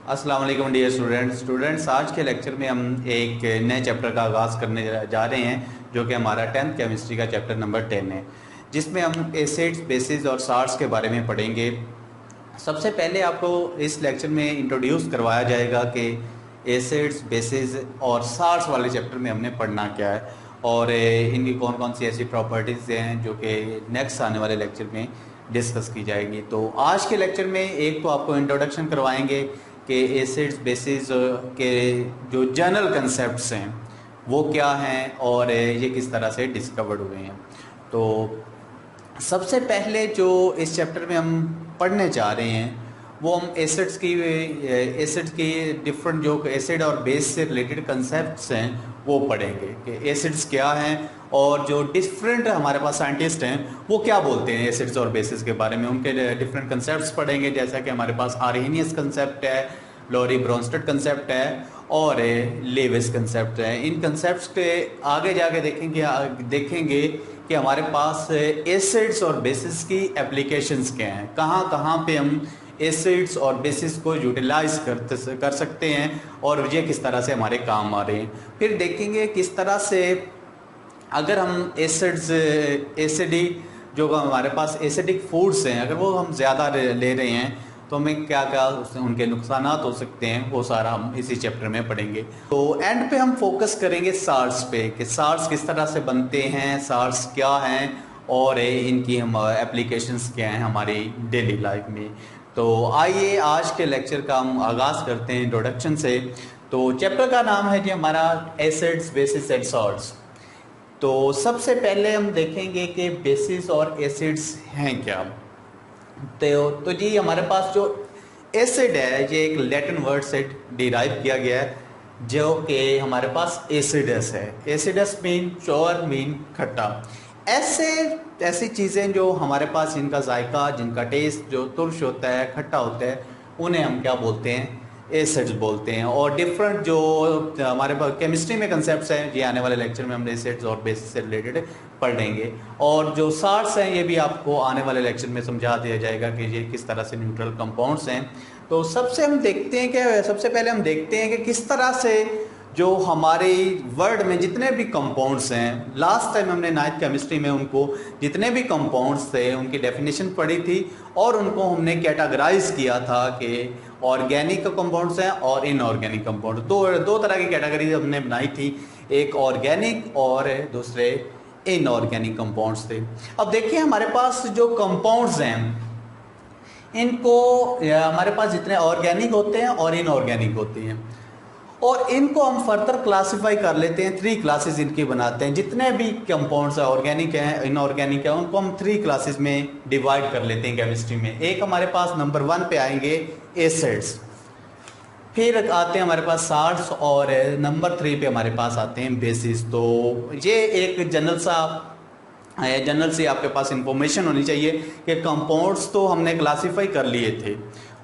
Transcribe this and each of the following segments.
अस्सलाम वालेकुम dear students आज के लेक्चर में हम एक नए चैप्टर का आगाज़ करने जा रहे हैं जो कि हमारा 10th केमिस्ट्री का चैप्टर नंबर 10 है, जिसमें हम एसिड्स, बेसिस और साल्ट्स के बारे में पढ़ेंगे। सबसे पहले आपको इस लेक्चर में इंट्रोड्यूस करवाया जाएगा कि एसिड्स, बेसिस और साल्ट्स वाले चैप्टर में हमने पढ़ना क्या है और इनकी कौन कौन सी ऐसी प्रॉपर्टीज़ हैं जो कि नेक्स्ट आने वाले लेक्चर में डिस्कस की जाएगी। तो आज के लेक्चर में एक तो आपको इंट्रोडक्शन करवाएंगे कि एसिड्स, बेसिस के जो जनरल कंसेप्ट्स हैं वो क्या हैं और ये किस तरह से डिस्कवर्ड हुए हैं। तो सबसे पहले जो इस चैप्टर में हम पढ़ने जा रहे हैं वो हम एसिड्स की डिफरेंट जो एसिड और बेस से रिलेटेड कंसेप्ट्स हैं वो पढ़ेंगे कि एसिड्स क्या हैं और जो डिफरेंट हमारे पास साइंटिस्ट हैं वो क्या बोलते हैं एसिड्स और बेसिस के बारे में, उनके डिफरेंट कंसेप्ट्स पढ़ेंगे। जैसा कि हमारे पास आर्हेनियस कंसेप्ट है, लॉरी ब्रोंस्टेड कंसेप्ट है और लेविस कंसेप्ट है। इन कंसेप्ट्स के आगे जाके देखेंगे कि हमारे पास एसिड्स और बेसिस की एप्लीकेशंस क्या हैं, कहाँ कहाँ पे हम एसिड्स और बेसिस को यूटिलाइज कर सकते हैं और ये किस तरह से हमारे काम आ रहे हैं। फिर देखेंगे किस तरह से अगर हम एसिडिक जो हमारे पास एसिडिक फूड्स हैं अगर वो हम ज़्यादा ले रहे हैं तो हमें क्या क्या उनके नुकसान हो सकते हैं, वो सारा हम इसी चैप्टर में पढ़ेंगे। तो एंड पे हम फोकस करेंगे साल्ट्स पे कि साल्ट्स किस तरह से बनते हैं, साल्ट्स क्या हैं और इनकी हम एप्लीकेशंस क्या हैं हमारी डेली लाइफ में। तो आइए आज के लेक्चर का हम आगाज़ करते हैं इंट्रोडक्शन से। तो चैप्टर का नाम है जी हमारा एसिड्स, बेसिस एंड सॉल्ट्स। तो सबसे पहले हम देखेंगे कि बेसिस और एसिड्स हैं क्या। तो जी हमारे पास जो एसिड है ये एक लैटिन वर्ड से डिराइव किया गया है जो कि हमारे पास एसिडस है। एसिडस मीन चौर, मीन खट्टा। ऐसी चीज़ें जो हमारे पास जिनका जायका, जिनका टेस्ट जो तुर्श होता है, खट्टा होता है, उन्हें हम क्या बोलते हैं, एसिड्स बोलते हैं। और डिफरेंट जो हमारे पास केमिस्ट्री में कंसेप्ट्स हैं ये आने वाले लेक्चर में हम एसिड्स और बेसिस से रिलेटेड पढ़ लेंगे। और जो साल्ट्स हैं ये भी आपको आने वाले लेक्चर में समझा दिया जाएगा कि ये किस तरह से न्यूट्रल कंपाउंड्स हैं। तो सबसे पहले हम देखते हैं कि किस तरह से जो हमारे वर्ल्ड में जितने भी कंपाउंड्स हैं, लास्ट टाइम हमने 9th केमिस्ट्री में उनको जितने भी कंपाउंड्स थे उनकी डेफिनेशन पढ़ी थी और उनको हमने कैटेगराइज किया था कि ऑर्गेनिक कंपाउंड्स हैं और इनऑर्गेनिक कंपाउंड। दो तरह की कैटेगरी हमने बनाई थी, एक ऑर्गेनिक और दूसरे इनऑर्गेनिक कंपाउंड्स थे। अब देखिए हमारे पास जो कंपाउंड्स हैं इनको हमारे पास जितने ऑर्गेनिक होते हैं और इनऑर्गेनिक होते हैं और इनको हम फर्दर क्लासिफाई कर लेते हैं, 3 क्लासेस इनकी बनाते हैं। जितने भी कंपाउंड्स हैं, ऑर्गेनिक हैं, इनऑर्गेनिक हैं, उनको हम 3 क्लासेस में डिवाइड कर लेते हैं केमिस्ट्री में। एक हमारे पास नंबर 1 पे आएंगे एसिड्स, फिर आते हैं हमारे पास साल्ट्स और नंबर 3 पे हमारे पास आते हैं बेसिस। तो ये एक जनरल सी आपके पास इंफॉर्मेशन होनी चाहिए कि कंपाउंड्स तो हमने क्लासीफाई कर लिए थे,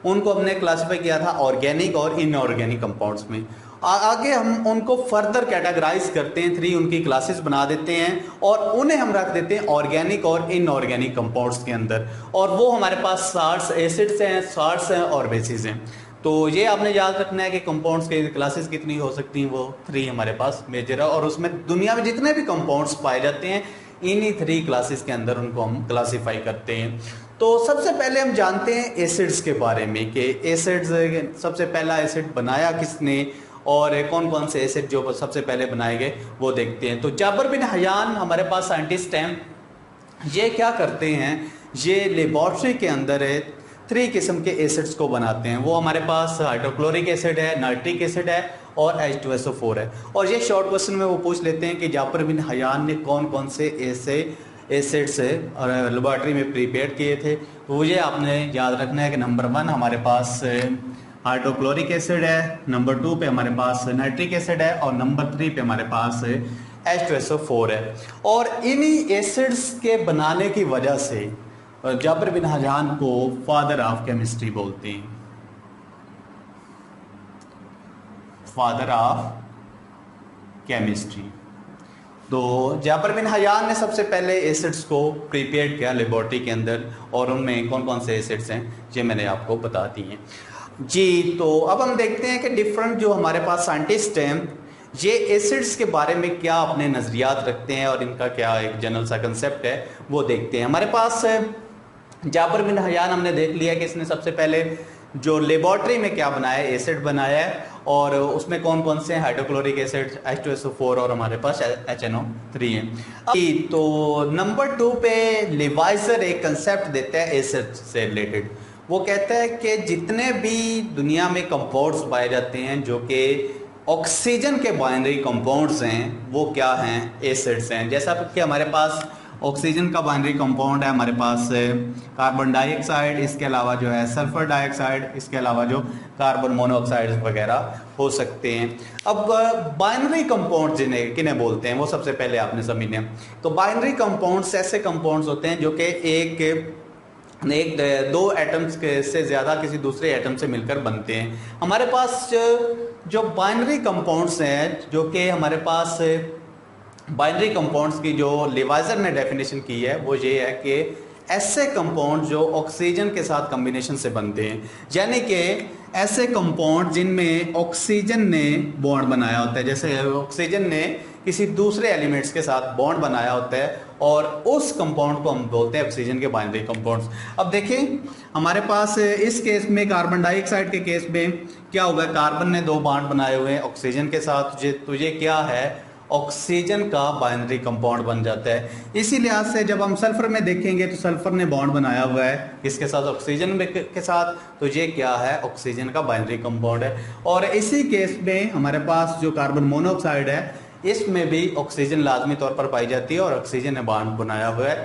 उनको हमने क्लासीफाई किया था ऑर्गेनिक और इनऑर्गेनिक कंपाउंड्स में। आगे हम उनको फर्दर कैटेगराइज करते हैं, 3 उनकी क्लासेस बना देते हैं और उन्हें हम रख देते हैं ऑर्गेनिक और इनऑर्गेनिक कंपाउंड्स के अंदर। और वो हमारे पास साल्ट्स, एसिड्स हैं, साल्ट्स हैं और बेसिस हैं। तो ये आपने याद रखना है कि कंपाउंड्स की क्लासेस कितनी हो सकती हैं, वो 3 हमारे पास मेजर है। और उसमें दुनिया में जितने भी कंपाउंड्स पाए जाते हैं इन्हीं 3 क्लासेस के अंदर उनको हम क्लासीफाई करते हैं। तो सबसे पहले हम जानते हैं एसिड्स के बारे में कि एसिड्स, सबसे पहला एसिड बनाया किसने और कौन कौन से एसिड जो सबसे पहले बनाए गए वो देखते हैं। तो जाबर बिन हयान हमारे पास साइंटिस्ट हैं, ये क्या करते हैं, ये लेबॉर्ट्री के अंदर 3 किस्म के एसिड्स को बनाते हैं। वो हमारे पास हाइड्रोक्लोरिक एसिड है, नाइट्रिक एसिड है और H2SO4 है। और ये शॉर्ट क्वेश्चन में वो पूछ लेते हैं कि जाबर बिन हयान ने कौन कौन से ऐसे एसिड्स लेबॉर्ट्री में प्रिपेयर किए थे। तो मुझे आपने याद रखना है कि नंबर 1 हमारे पास हाइड्रोक्लोरिक एसिड है, नंबर 2 पे हमारे पास नाइट्रिक एसिड है और नंबर 3 पे हमारे पास H2SO4 है। और इन्हीं एसिड्स के बनाने की वजह से जाबर बिन हयान को फादर ऑफ केमिस्ट्री बोलते हैं, फादर ऑफ केमिस्ट्री। तो जाबर बिन हयान ने सबसे पहले एसिड्स को प्रिपेयर किया लेबॉर्ट्री के अंदर और उनमें कौन कौन से एसिड्स हैं ये मैंने आपको बता दी हैं। जी, तो अब हम देखते हैं कि डिफरेंट जो हमारे पास साइंटिस्ट हैं ये एसिड्स के बारे में क्या अपने नज़रियात रखते हैं और इनका क्या एक जनरल सा कंसेप्ट है वो देखते हैं। हमारे पास जाबिर बिन हयान हमने देख लिया कि इसने सबसे पहले जो लेबॉर्ट्री में क्या बनाया है, एसिड बनाया है, और उसमें कौन कौन से हाइड्रोक्लोरिक एसिड H2SO4 और हमारे पास HNO3 है। तो नंबर 2 पे लिवाइजर एक कंसेप्ट देता है एसिड से रिलेटेड। वो कहता है कि जितने भी दुनिया में कंपाउंड्स पाए जाते हैं जो कि ऑक्सीजन के बाइनरी कंपाउंड्स हैं वो क्या हैं, एसिड्स हैं। जैसा कि हमारे पास ऑक्सीजन का बाइनरी कंपाउंड है, हमारे पास कार्बन डाइऑक्साइड, इसके अलावा जो है सल्फर डाइऑक्साइड, इसके अलावा जो कार्बन मोनोऑक्साइड वगैरह हो सकते हैं। अब बाइनरी कंपाउंड जिन्हें किन्हें बोलते हैं वो सबसे पहले आपने समझने। तो बाइनरी कंपाउंड्स ऐसे कंपाउंड्स होते हैं जो कि एक दो एटम्स से ज़्यादा किसी दूसरे एटम से मिलकर बनते हैं। हमारे पास जो बाइनरी कंपाउंड्स हैं, जो कि हमारे पास बाइनरी कंपाउंड्स की जो लिवाइजर ने डेफिनेशन की है वो ये है कि ऐसे कंपाउंड जो ऑक्सीजन के साथ कॉम्बिनेशन से बनते हैं, यानी कि ऐसे कंपाउंड जिनमें ऑक्सीजन ने बॉन्ड बनाया होता है, जैसे ऑक्सीजन ने किसी दूसरे एलिमेंट्स के साथ बॉन्ड बनाया होता है और उस कंपाउंड को हम बोलते हैं ऑक्सीजन के बाइनरी कंपाउंड्स। अब देखें हमारे पास इस केस में कार्बन डाइऑक्साइड के केस में क्या होगा, कार्बन ने 2 बॉन्ड बनाए हुए हैं ऑक्सीजन के साथ, तुझे क्या है, ऑक्सीजन का बाइनरी कंपाउंड बन जाता है। इसी लिहाज से जब हम सल्फर में देखेंगे तो सल्फर ने बॉन्ड बनाया हुआ है इसके साथ, ऑक्सीजन के साथ, तो ये क्या है, ऑक्सीजन का बाइनरी कंपाउंड है। और इसी केस में हमारे पास जो कार्बन मोनोऑक्साइड है इसमें भी ऑक्सीजन लाजमी तौर पर पाई जाती है और ऑक्सीजन ने बॉन्ड बनाया हुआ है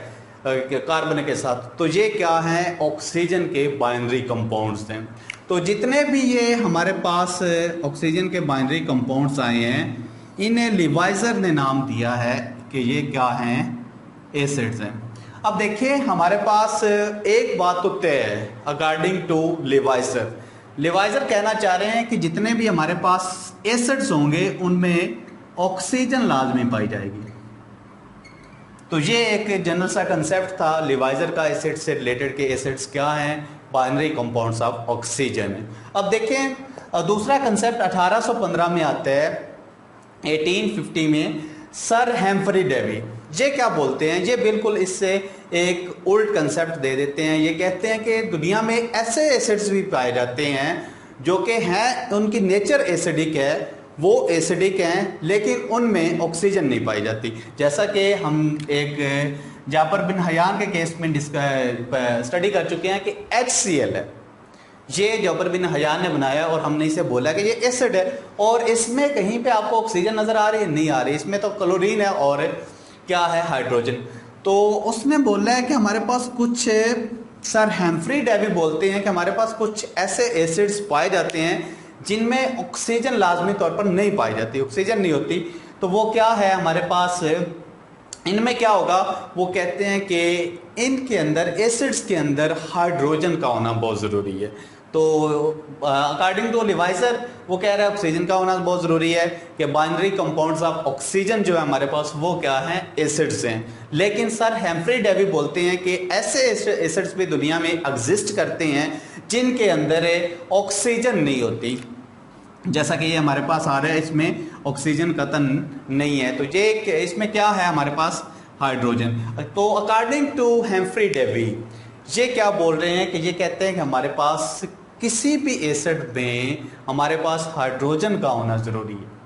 कार्बन के साथ, तो ये क्या है, ऑक्सीजन के बाइनरी कंपाउंड्स हैं। तो जितने भी ये हमारे पास ऑक्सीजन के बाइनरी कंपाउंड्स आए हैं इन्हें लिवाइजर ने नाम दिया है कि ये क्या हैं, एसिड्स हैं। अब देखिए हमारे पास एक बात तो तय है अकॉर्डिंग टू लिवाइजर। लिवाइजर कहना चाह रहे हैं कि जितने भी हमारे पास एसिड्स होंगे उनमें ऑक्सीजन लाजमी पाई जाएगी। तो ये एक जनरल सा कंसेप्ट था लिवाइजर का एसिड से रिलेटेड के एसिड्स क्या हैं, बाइनरी कंपाउंड्स ऑफ ऑक्सीजन है। अब देखें दूसरा कंसेप्ट 1815 में आता है, 1850 में सर हेम्फ्री डेवी। ये क्या बोलते हैं, ये बिल्कुल इससे एक उल्ट कंसेप्ट दे देते हैं। ये कहते हैं कि दुनिया में ऐसे एसिड्स भी पाए जाते हैं जो कि हैं, उनकी नेचर एसिडिक है, वो एसिडिक हैं लेकिन उनमें ऑक्सीजन नहीं पाई जाती। जैसा कि हम एक जाबिर बिन हयान के केस में स्टडी कर चुके हैं कि HCl है, ये जाबिर बिन हयान ने बनाया और हमने इसे बोला कि ये एसिड है और इसमें कहीं पे आपको ऑक्सीजन नजर आ रही है, नहीं आ रही, इसमें तो क्लोरीन है और क्या है, हाइड्रोजन। तो उसने बोला है कि हमारे पास कुछ, सर हेम्फ्री डेवी बोलते हैं कि हमारे पास कुछ ऐसे एसिड्स पाए जाते हैं जिनमें ऑक्सीजन लाजमी तौर पर नहीं पाई जाती, ऑक्सीजन नहीं होती। तो वो क्या है हमारे पास, इनमें क्या होगा, वो कहते हैं कि इनके अंदर, एसिड्स के अंदर हाइड्रोजन का होना बहुत ज़रूरी है। तो अकॉर्डिंग टू लिवाइजर वो कह रहा है ऑक्सीजन का होना बहुत ज़रूरी है कि बाइनरी कंपाउंड्स ऑफ ऑक्सीजन जो है हमारे पास वो क्या है, एसिड्स हैं। लेकिन सर हेम्फ्री डेवी बोलते हैं कि ऐसे एसिड्स भी दुनिया में एग्जिस्ट करते हैं जिनके अंदर ऑक्सीजन नहीं होती, जैसा कि ये हमारे पास आ रहा है, इसमें ऑक्सीजन कतन नहीं है। तो ये इसमें क्या है हमारे पास, हाइड्रोजन। तो अकॉर्डिंग टू हेम्फ्री डेवी ये क्या बोल रहे हैं कि ये कहते हैं कि हमारे पास किसी भी एसिड में हमारे पास हाइड्रोजन का होना ज़रूरी है।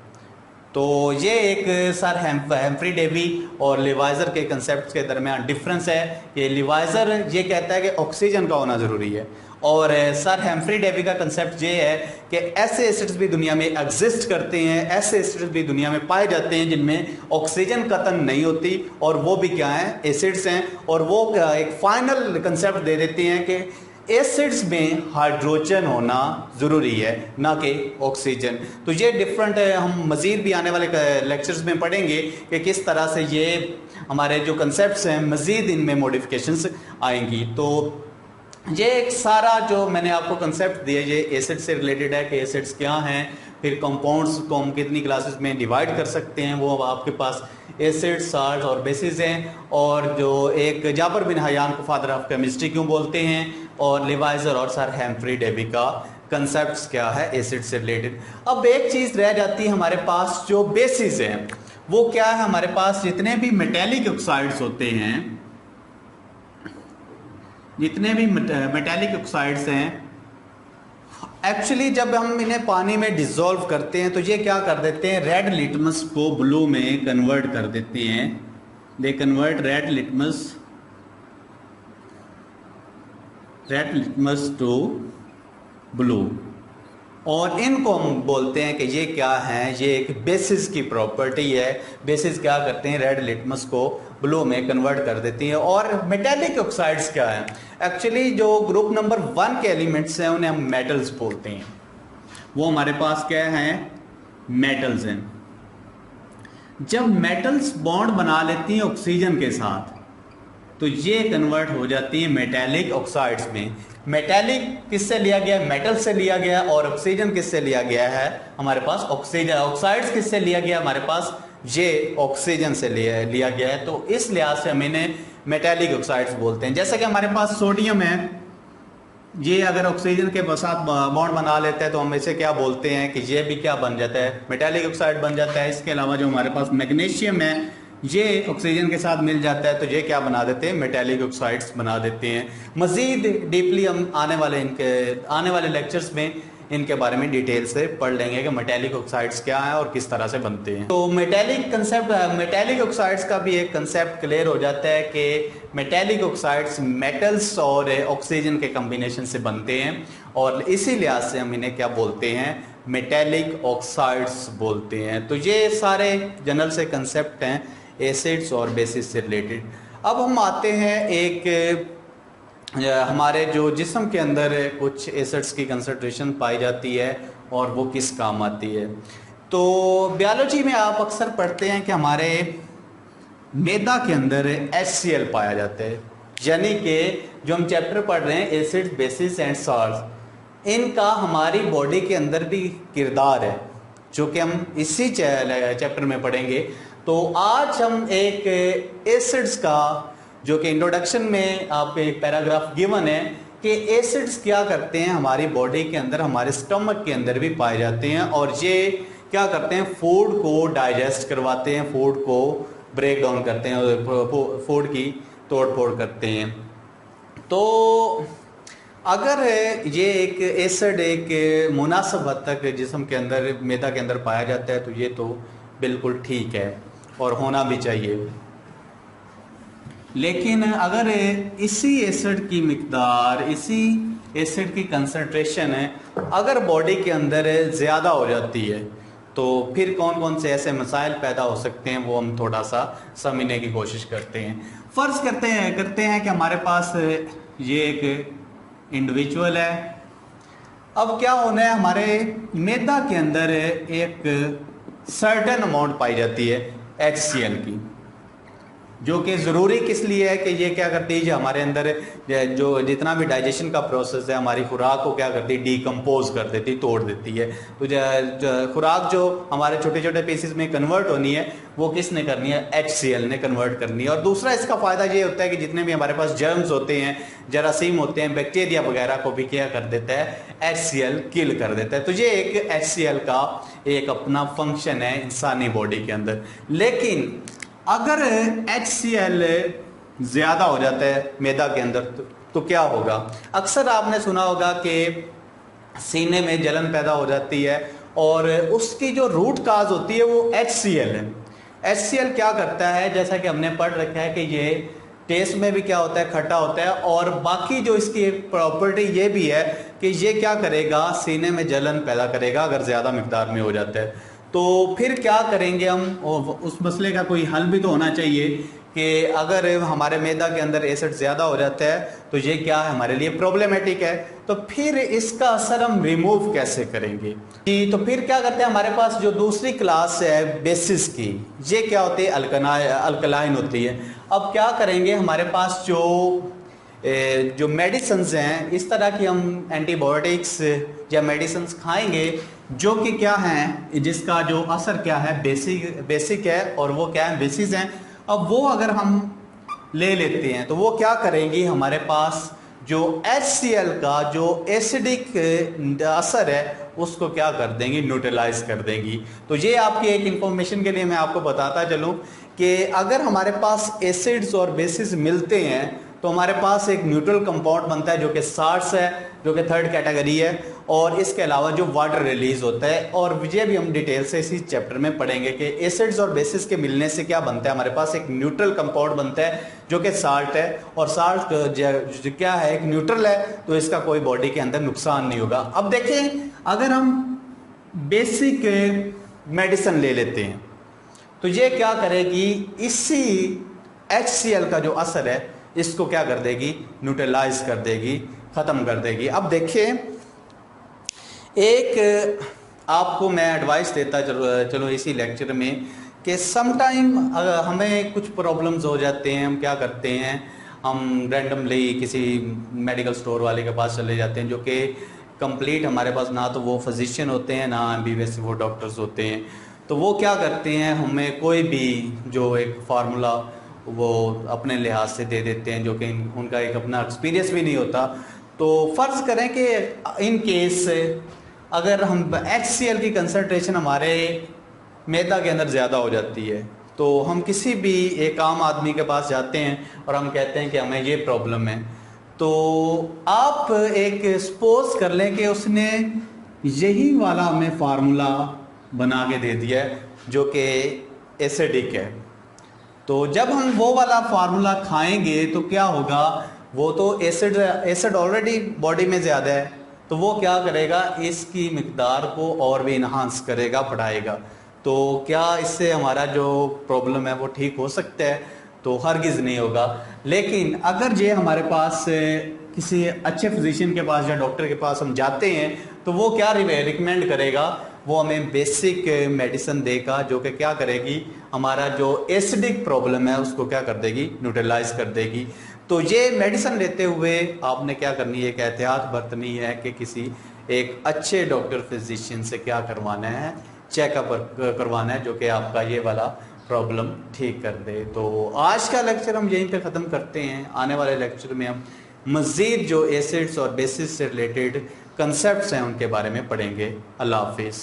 तो ये एक सर हेम्फ्री डेवी और लिवाइजर के कंसेप्ट के दरमियान डिफरेंस है कि लिवाइजर ये कहता है कि ऑक्सीजन का होना ज़रूरी है और सर हेम्फ्री डेवी का कंसेप्ट ये है कि ऐसे एसिड्स भी दुनिया में एग्जिस्ट करते हैं, ऐसे एसिड्स भी दुनिया में पाए जाते हैं जिनमें ऑक्सीजन कतन नहीं होती और वो भी क्या है, एसिड्स हैं। और वो एक फाइनल कंसेप्ट दे देते हैं कि एसिड्स में हाइड्रोजन होना ज़रूरी है, ना कि ऑक्सीजन। तो ये डिफरेंट है, हम मज़ीद भी आने वाले लेक्चर्स में पढ़ेंगे कि किस तरह से ये हमारे जो कंसेप्ट्स हैं मज़ीद इनमें मॉडिफिकेशंस आएंगी। तो ये एक सारा जो मैंने आपको कंसेप्ट दिया ये एसिड से रिलेटेड है कि एसिड्स क्या हैं, फिर कंपाउंड्स को हम कितनी क्लासेस में डिवाइड कर सकते हैं, वो आपके पास एसिड, साल्ट और बेसिस हैं। और जो एक जाबिर बिन हयान को फादर ऑफ केमिस्ट्री क्यों बोलते हैं, और लिवाइजर और सर हेम्फ्री डेवी का कंसेप्ट क्या है एसिड से रिलेटेड। अब एक चीज रह जाती है हमारे पास, जो बेसिस है वो क्या है। हमारे पास जितने भी मेटेलिक ऑक्साइड्स होते हैं, जितने भी मेटेलिक ऑक्साइड्स हैं, एक्चुअली जब हम इन्हें पानी में डिसॉल्व करते हैं तो ये क्या कर देते हैं, रेड लिटमस को ब्लू में कन्वर्ट कर देते हैं। They convert red litmus to blue, और इनको हम बोलते हैं कि ये क्या है, ये एक बेसिस की प्रॉपर्टी है। बेसिस क्या करते हैं, रेड लिटमस को ब्लू में कन्वर्ट कर देती है। और मेटेलिक ऑक्साइड्स क्या है, एक्चुअली जो ग्रुप नंबर 1 के एलिमेंट्स हैं उन्हें हम मेटल्स बोलते हैं। वो हमारे पास क्या है, मेटल्स हैं। जब मेटल्स बॉन्ड बना लेती हैं ऑक्सीजन के साथ तो ये कन्वर्ट हो जाती है मेटेलिक ऑक्साइड्स में। मेटेलिक किससे लिया गया है, मेटल से लिया गया है, और ऑक्सीजन किससे लिया गया है हमारे पास, ऑक्सीजन। ऑक्साइड्स किससे लिया गया हमारे पास, ये ऑक्सीजन से लिया गया है। तो इस लिहाज से हम इन्हें मेटेलिक ऑक्साइड्स बोलते हैं। जैसे कि हमारे पास सोडियम है, ये अगर ऑक्सीजन के साथ बॉन्ड बना लेता है तो हम इसे क्या बोलते हैं कि ये भी क्या बन जाता है, मेटेलिक ऑक्साइड बन जाता है। इसके अलावा जो हमारे पास मैग्नीशियम है, ये ऑक्सीजन के साथ मिल जाता है तो ये क्या बना देते हैं, मेटेलिक ऑक्साइड्स बना देते हैं। मजीद डीपली हम आने वाले लेक्चर्स में इनके बारे में डिटेल से पढ़ लेंगे कि मेटेलिक ऑक्साइड्स क्या है और किस तरह से बनते हैं। तो मेटेलिक ऑक्साइड्स का भी एक कंसेप्ट क्लियर हो जाता है कि मेटेलिक ऑक्साइड्स मेटल्स और ऑक्सीजन के कॉम्बिनेशन से बनते हैं, और इसी लिहाज से हम इन्हें क्या बोलते हैं, मेटेलिक ऑक्साइड्स बोलते हैं। तो ये सारे जनरल से कंसेप्ट हैं एसिड्स और बेसिस से रिलेटेड। अब हम आते हैं एक हमारे जो जिस्म के अंदर कुछ एसिड्स की कंसंट्रेशन पाई जाती है और वो किस काम आती है। तो बायोलॉजी में आप अक्सर पढ़ते हैं कि हमारे मैदा के अंदर HCl पाया जाता है, यानी कि जो हम चैप्टर पढ़ रहे हैं एसिड्स, बेसिस एंड सॉल्ट्स, इनका हमारी बॉडी के अंदर भी किरदार है, जो कि हम इसी चैप्टर में पढ़ेंगे। तो आज हम एक एसिड्स का, जो कि इंट्रोडक्शन में आपको एक पैराग्राफ गिवन है कि एसिड्स क्या करते हैं हमारी बॉडी के अंदर, हमारे स्टमक के अंदर भी पाए जाते हैं, और ये क्या करते हैं, फूड को डाइजेस्ट करवाते हैं, फूड को ब्रेक डाउन करते हैं और फूड की तोड़ फोड़ करते हैं। तो अगर ये एक एसिड एक मुनासिब हद तक जिस्म के अंदर, मैदा के अंदर पाया जाता है तो ये तो बिल्कुल ठीक है और होना भी चाहिए। लेकिन अगर इसी एसिड की मिकदार, इसी एसिड की कंसंट्रेशन है, अगर बॉडी के अंदर ज़्यादा हो जाती है तो फिर कौन कौन से ऐसे मसाइल पैदा हो सकते हैं, वो हम थोड़ा सा समझने की कोशिश करते हैं। फ़र्ज़ करते हैं कि हमारे पास ये एक इंडिविजुअल है। अब क्या होना है, हमारे मैदा के अंदर एक सर्टेन अमाउंट पाई जाती है HCl की, जो कि ज़रूरी किस लिए है कि ये क्या करती है, हमारे अंदर जो जितना भी डाइजेशन का प्रोसेस है, हमारी खुराक को क्या करती है, डीकम्पोज कर देती, तोड़ देती है। तो खुराक जो हमारे छोटे छोटे पीसेस में कन्वर्ट होनी है वो किसने करनी है, HCl ने कन्वर्ट करनी है। और दूसरा इसका फ़ायदा ये होता है कि जितने भी हमारे पास जर्म्स होते हैं, जरासीम होते हैं, बैक्टीरिया वगैरह को भी क्या कर देता है, HCl किल कर देता है। तो ये एक HCl का एक अपना फंक्शन है इंसानी बॉडी के अंदर। लेकिन अगर HCl ज़्यादा हो जाता है मैदा के अंदर तो क्या होगा, अक्सर आपने सुना होगा कि सीने में जलन पैदा हो जाती है, और उसकी जो रूट काज होती है वो HCl है। HCl क्या करता है, जैसा कि हमने पढ़ रखा है कि ये टेस्ट में भी क्या होता है, खट्टा होता है, और बाकी जो इसकी एक प्रॉपर्टी ये भी है कि ये क्या करेगा, सीने में जलन पैदा करेगा अगर ज़्यादा मिकदार में हो जाता है। तो फिर क्या करेंगे हम, उस मसले का कोई हल भी तो होना चाहिए कि अगर हमारे मैदा के अंदर एसिड ज़्यादा हो जाता है तो ये क्या है, हमारे लिए प्रॉब्लमेटिक है। तो फिर इसका असर हम रिमूव कैसे करेंगे जी। तो फिर क्या करते हैं, हमारे पास जो दूसरी क्लास है बेसिस की, ये क्या होती है, अल्कलाइन होती है। अब क्या करेंगे, हमारे पास जो मेडिसिन्स हैं, इस तरह की हम एंटीबायोटिक्स या मेडिसिन्स खाएंगे जो कि क्या हैं, जिसका जो असर क्या है, बेसिक है, और वो क्या है, बेसिस हैं। अब वो अगर हम ले लेते हैं तो वो क्या करेंगी, हमारे पास जो HCl का जो एसिडिक असर है उसको क्या कर देंगी, न्यूट्रलाइज कर देंगी। तो ये आपकी एक इंफॉर्मेशन के लिए मैं आपको बताता चलूं कि अगर हमारे पास एसिड्स और बेसिस मिलते हैं तो हमारे पास एक न्यूट्रल कंपाउंड बनता है जो कि साल्ट्स है, जो कि थर्ड कैटेगरी है, और इसके अलावा जो वाटर रिलीज होता है। और ये भी हम डिटेल से इसी चैप्टर में पढ़ेंगे कि एसिड्स और बेसिस के मिलने से क्या बनता है, हमारे पास एक न्यूट्रल कंपाउंड बनता है जो कि साल्ट है, और साल्ट क्या है, एक न्यूट्रल है, तो इसका कोई बॉडी के अंदर नुकसान नहीं होगा। अब देखें, अगर हम बेसिक मेडिसिन ले लेते हैं तो ये क्या करेगी, इसी HCl का जो असर है इसको क्या कर देगी, न्यूट्रलाइज कर देगी, खत्म कर देगी। अब देखिए, एक आपको मैं एडवाइस देता चलो इसी लेक्चर में कि समटाइम हमें कुछ प्रॉब्लम्स हो जाते हैं, हम क्या करते हैं, हम रैंडमली किसी मेडिकल स्टोर वाले के पास चले जाते हैं जो कि कंप्लीट हमारे पास ना तो वो फिजिशियन होते हैं, ना MBBS वो डॉक्टर्स होते हैं। तो वो क्या करते हैं, हमें कोई भी जो एक फार्मूला वो अपने लिहाज से दे देते हैं जो कि उनका एक अपना एक्सपीरियंस भी नहीं होता। तो फ़र्ज़ करें कि इन केस अगर हम HCl की कंसनट्रेशन हमारे मैदा के अंदर ज़्यादा हो जाती है, तो हम किसी भी एक आम आदमी के पास जाते हैं और हम कहते हैं कि हमें ये प्रॉब्लम है, तो आप एक सपोज कर लें कि उसने यही वाला हमें फार्मूला बना के दे दिया है जो कि एसिडिक है। तो जब हम वो वाला फार्मूला खाएंगे तो क्या होगा, वो तो एसिड ऑलरेडी बॉडी में ज़्यादा है, तो वो क्या करेगा, इसकी मिकदार को और भी इन्हांस करेगा, बढ़ाएगा। तो क्या इससे हमारा जो प्रॉब्लम है वो ठीक हो सकता है? तो हरगिज़ नहीं होगा। लेकिन अगर ये हमारे पास किसी अच्छे फिजिशियन के पास या डॉक्टर के पास हम जाते हैं तो वो क्या रिकमेंड करेगा, वो हमें बेसिक मेडिसिन देगा जो कि क्या करेगी, हमारा जो एसिडिक प्रॉब्लम है उसको क्या कर देगी, न्यूट्रलाइज कर देगी। तो ये मेडिसिन लेते हुए आपने क्या करनी है, एक एहतियात बरतनी है कि किसी एक अच्छे डॉक्टर फिजिशियन से क्या करवाना है, चेकअप करवाना है जो कि आपका ये वाला प्रॉब्लम ठीक कर दे। तो आज का लेक्चर हम यहीं पे ख़त्म करते हैं। आने वाले लेक्चर में हम मज़ीद जो एसिड्स और बेसिस से रिलेटेड कंसेप्ट्स हैं उनके बारे में पढ़ेंगे। अल्लाह हाफिज़।